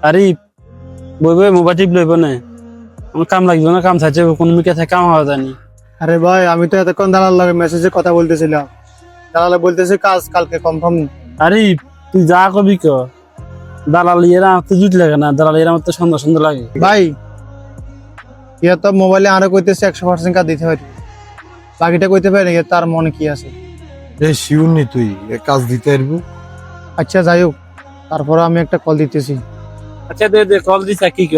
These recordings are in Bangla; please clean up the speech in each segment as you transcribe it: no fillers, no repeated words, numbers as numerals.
আরে বই বই মোবাইল টিপ লইব না, আমার কাম লাগবে না, কাম চাইছে কোন মিকে থেকে কাম হওয়া জানি। আরে ভাই আমি তো এতক্ষণ দালাল লাগে মেসেজে কথা বলতেছিলাম, দালালে বলতেছে কাজ কালকে কনফার্ম। আরে তুই যা কবি ক, দালাল এরা আমার তো জুট লাগে না, দালাল এরা আমার তো সুন্দর সুন্দর লাগে। ভাই ইয়া তো মোবাইলে আরো কইতেছে 100% কাজ দিতে পারি, বাকিটা কইতে পারি না তার মনে কি আছে। শিউর নি তুই এ কাজ দিতে পারবি? আচ্ছা যাই হোক, তারপরে আমি একটা কল দিতেছি। আচ্ছা দে দে কল দিছা কি ক?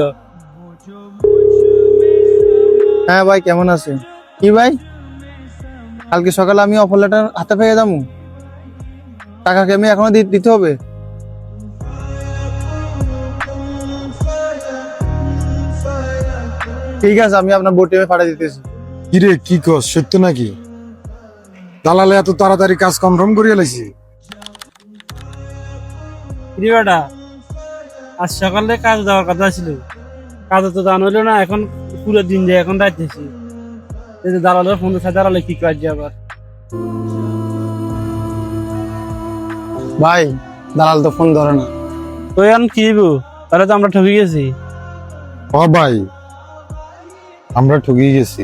হ্যাঁ ভাই কেমন আছেন? কি ভাই কালকে সকালে আমি অফার লেটার হাতে পেয়ে যাবো, টাকা কি আমি এখনো দিতে হবে? ঠিক আছে আমি আপনার বোটিমে পাঠিয়ে দিতেছি। কিরে কি কস, সত্য নাকি? দালালে এত তাড়াতাড়ি কাজ কনফার্ম করিয়া লাইছি? রে বেটা, আজ সকালে কাজ যাওয়ার কথা ছিল, কাজে তো জান হইলো না, এখন পুরো দিন যায়, এখন যাইতেছি। এই যে দালালের ফোন দিচ্ছে, দালালে কি কাজ আবার? ভাই দালাল তো ফোন ধরে না। তো এখন কি হইব? তাহলে তো আমরা ঠকে গেছি। ও ভাই আমরা ঠকে গেছি।